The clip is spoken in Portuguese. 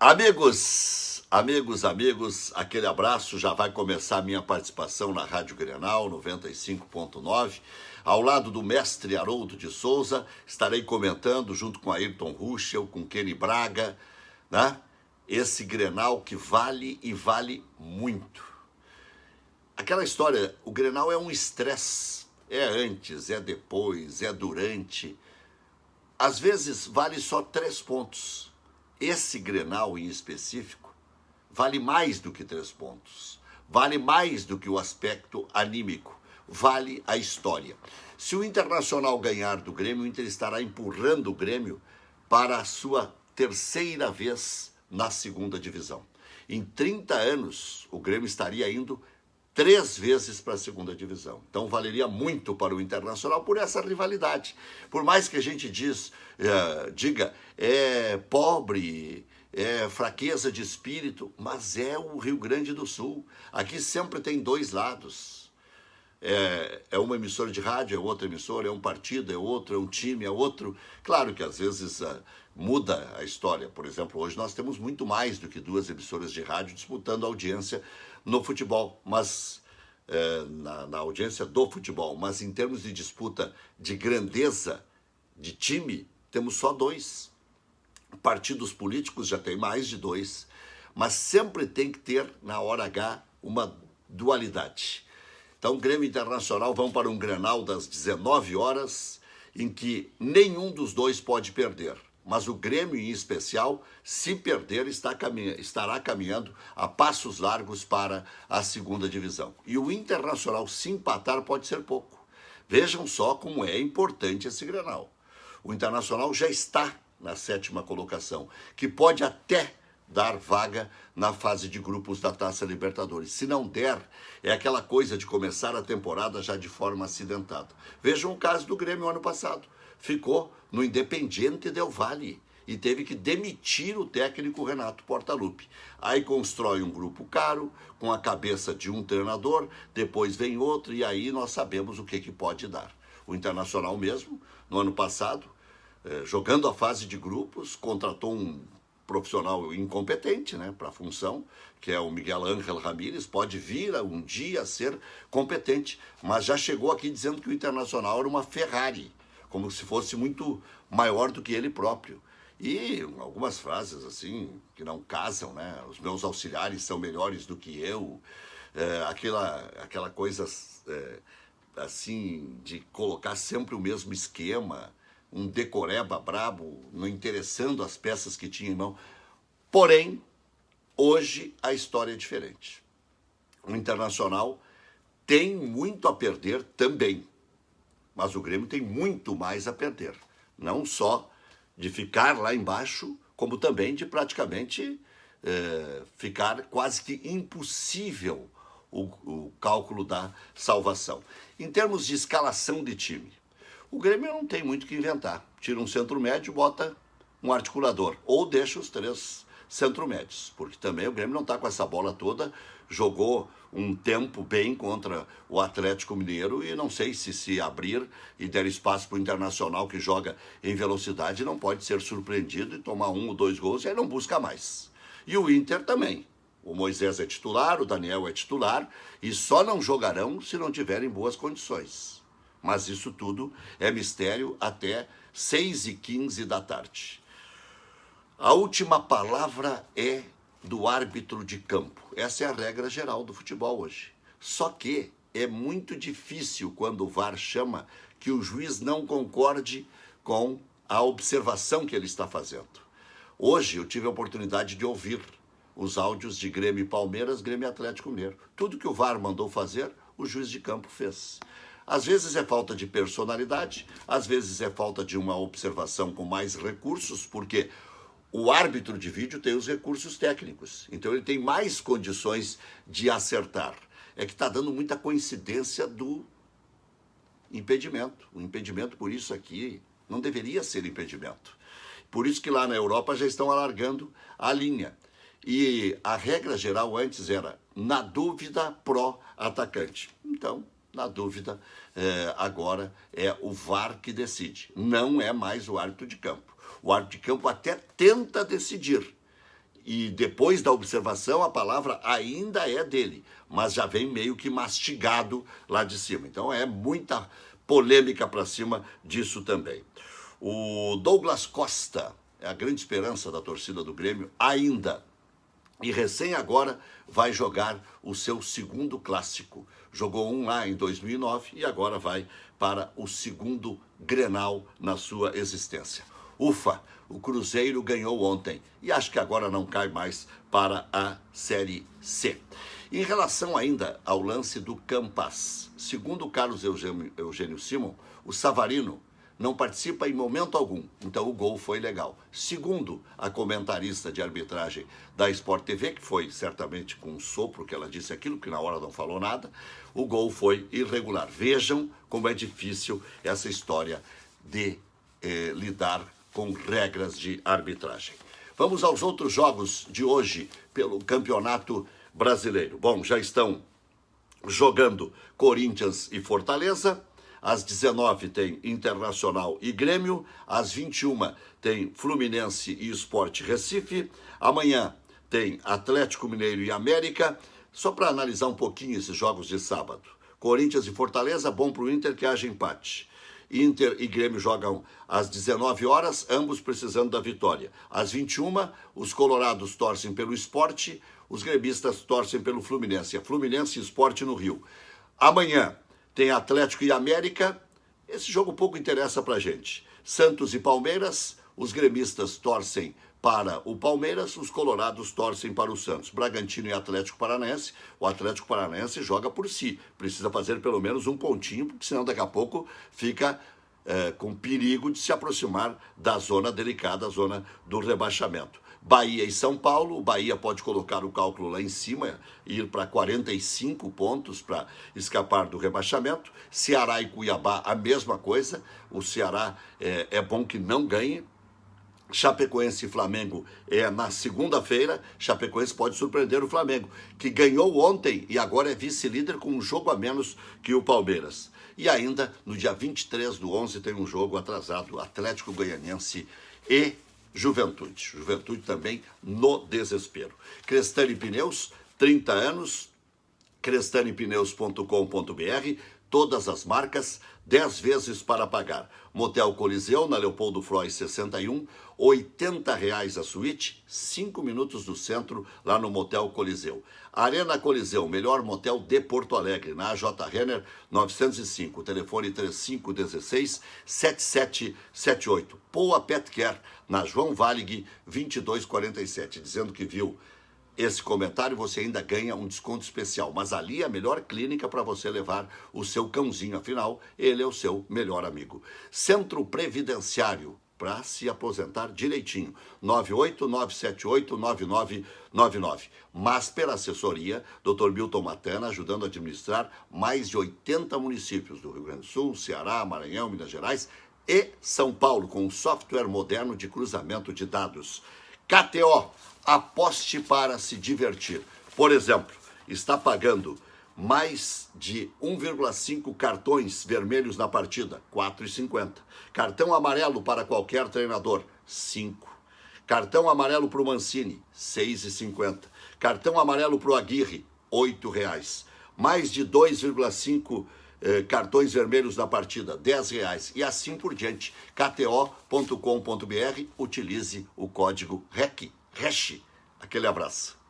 Amigos, aquele abraço. Já vai começar a minha participação na Rádio Grenal 95.9. Ao lado do mestre Haroldo de Souza, estarei comentando junto com Ayrton Ruschel, com Kenny Braga, né? Esse Grenal que vale e vale muito. Aquela história, o Grenal é um estresse. É antes, é depois, é durante. Às vezes vale só 3 pontos. Esse Grenal em específico vale mais do que 3 pontos. Vale mais do que o aspecto anímico. Vale a história. Se o Internacional ganhar do Grêmio, o Inter estará empurrando o Grêmio para a sua terceira vez na segunda divisão. Em 30 anos, o Grêmio estaria indo 3 vezes para a segunda divisão. Então valeria muito para o Internacional por essa rivalidade. Por mais que a gente diga, é pobre, é fraqueza de espírito, mas é o Rio Grande do Sul. Aqui sempre tem 2 lados. É uma emissora de rádio, é outra emissora, é um partido, é outro, é um time, é outro. Claro que às vezes muda a história. Por exemplo, hoje nós temos muito mais do que 2 emissoras de rádio disputando audiência no futebol, mas na audiência do futebol. Mas em termos de disputa de grandeza de time, temos só 2. Partidos políticos já tem mais de 2, mas sempre tem que ter, na hora H, uma dualidade. Então, Grêmio e Internacional vão para um Grenal das 19 horas, em que nenhum dos dois pode perder. Mas o Grêmio, em especial, se perder, estará caminhando a passos largos para a segunda divisão. E o Internacional, se empatar, pode ser pouco. Vejam só como é importante esse Grenal. O Internacional já está na 7ª colocação, que pode até dar vaga na fase de grupos da Taça Libertadores. Se não der, é aquela coisa de começar a temporada já de forma acidentada. Vejam o caso do Grêmio ano passado. Ficou no Independiente del Valle e teve que demitir o técnico Renato Portaluppi. Aí constrói um grupo caro, com a cabeça de um treinador, depois vem outro, e aí nós sabemos o que pode dar. O Internacional mesmo, no ano passado, jogando a fase de grupos, contratou um profissional incompetente, né, para a função, que é o Miguel Ángel Ramírez. Pode vir um dia a ser competente, mas já chegou aqui dizendo que o Internacional era uma Ferrari, como se fosse muito maior do que ele próprio. E algumas frases assim, que não casam, né? Os meus auxiliares são melhores do que eu. Aquela coisa assim, de colocar sempre o mesmo esquema, um decoreba brabo, não interessando as peças que tinha em mão. Porém, hoje a história é diferente. O Internacional tem muito a perder também, mas o Grêmio tem muito mais a perder. Não só de ficar lá embaixo, como também de praticamente ficar quase que impossível o cálculo da salvação. Em termos de escalação de time, o Grêmio não tem muito o que inventar. Tira um centro médio, bota um articulador. Ou deixa os 3 centro médios. Porque também o Grêmio não está com essa bola toda. Jogou um tempo bem contra o Atlético Mineiro e não sei se abrir e der espaço para o Internacional, que joga em velocidade, não pode ser surpreendido e tomar 1 ou 2 gols e aí não busca mais. E o Inter também. O Moisés é titular, o Daniel é titular e só não jogarão se não tiverem boas condições. Mas isso tudo é mistério até 6h15 da tarde. A última palavra é do árbitro de campo. Essa é a regra geral do futebol hoje. Só que é muito difícil quando o VAR chama que o juiz não concorde com a observação que ele está fazendo. Hoje eu tive a oportunidade de ouvir os áudios de Grêmio e Palmeiras, Grêmio e Atlético Mineiro. Tudo que o VAR mandou fazer, o juiz de campo fez. Às vezes é falta de personalidade, às vezes é falta de uma observação com mais recursos, porque o árbitro de vídeo tem os recursos técnicos, então ele tem mais condições de acertar. É que está dando muita coincidência do impedimento. O impedimento, por isso aqui, não deveria ser impedimento. Por isso que lá na Europa já estão alargando a linha. E a regra geral antes era, na dúvida, pró-atacante. Então, na dúvida, agora é o VAR que decide. Não é mais o árbitro de campo. O árbitro de campo até tenta decidir. e depois da observação a palavra ainda é dele, mas já vem meio que mastigado lá de cima. Então é muita polêmica para cima disso também. O Douglas Costa é a grande esperança da torcida do Grêmio ainda. E recém agora vai jogar o seu segundo clássico. Jogou um lá em 2009 e agora vai para o segundo Grenal na sua existência. Ufa, o Cruzeiro ganhou ontem e acho que agora não cai mais para a Série C. Em relação ainda ao lance do Campas, segundo o Carlos Eugênio Simon, o Savarino não participa em momento algum, então o gol foi legal. Segundo a comentarista de arbitragem da Sport TV, que foi certamente com um sopro que ela disse aquilo, que na hora não falou nada, o gol foi irregular. Vejam como é difícil essa história de lidar com regras de arbitragem. Vamos aos outros jogos de hoje pelo Campeonato Brasileiro. Bom, já estão jogando Corinthians e Fortaleza. Às 19 tem Internacional e Grêmio, às 21 tem Fluminense e Sport Recife, amanhã tem Atlético Mineiro e América. Só para analisar um pouquinho esses jogos de sábado. Corinthians e Fortaleza, bom para o Inter que haja empate. Inter e Grêmio jogam às 19 horas, ambos precisando da vitória. Às 21, os colorados torcem pelo Sport, os gremistas torcem pelo Fluminense. É Fluminense e Sport no Rio. Amanhã tem Atlético e América, esse jogo pouco interessa pra gente. Santos e Palmeiras, os gremistas torcem para o Palmeiras, os colorados torcem para o Santos. Bragantino e Atlético Paranaense, o Atlético Paranaense joga por si, precisa fazer pelo menos um pontinho, porque senão daqui a pouco fica com perigo de se aproximar da zona delicada, a zona do rebaixamento. Bahia e São Paulo, o Bahia pode colocar o cálculo lá em cima, ir para 45 pontos para escapar do rebaixamento. Ceará e Cuiabá, a mesma coisa, o Ceará é bom que não ganhe. Chapecoense e Flamengo é na segunda-feira. Chapecoense pode surpreender o Flamengo, que ganhou ontem e agora é vice-líder com um jogo a menos que o Palmeiras. E ainda, no dia 23/11, tem um jogo atrasado, Atlético Goianiense e Juventude. Juventude também no desespero. Crestani Pneus, 30 anos, crestanepneus.com.br, todas as marcas, 10 vezes para pagar. Motel Coliseu, na Leopoldo Frois 61, R$80 a suíte, 5 minutos do centro, lá no Motel Coliseu. Arena Coliseu, melhor motel de Porto Alegre, na AJ Renner 905, telefone 3516-7778. Poa Pet Care, na João Valig 2247, dizendo que viu esse comentário, você ainda ganha um desconto especial. Mas ali é a melhor clínica para você levar o seu cãozinho, afinal, ele é o seu melhor amigo. Centro Previdenciário, para se aposentar direitinho, 989789999. Masper Assessoria, Dr. Milton Matana, ajudando a administrar mais de 80 municípios do Rio Grande do Sul, Ceará, Maranhão, Minas Gerais e São Paulo, com um software moderno de cruzamento de dados. KTO, aposte para se divertir. Por exemplo, está pagando mais de 1,5 cartões vermelhos na partida, R$ 4,50. Cartão amarelo para qualquer treinador, 5. Cartão amarelo para o Mancini, R$ 6,50. Cartão amarelo para o Aguirre, R$ 8,00. Mais de 2,5 cartões vermelhos na partida, R$ 10,00. E assim por diante. KTO.com.br, utilize o código REC. Aquele abraço.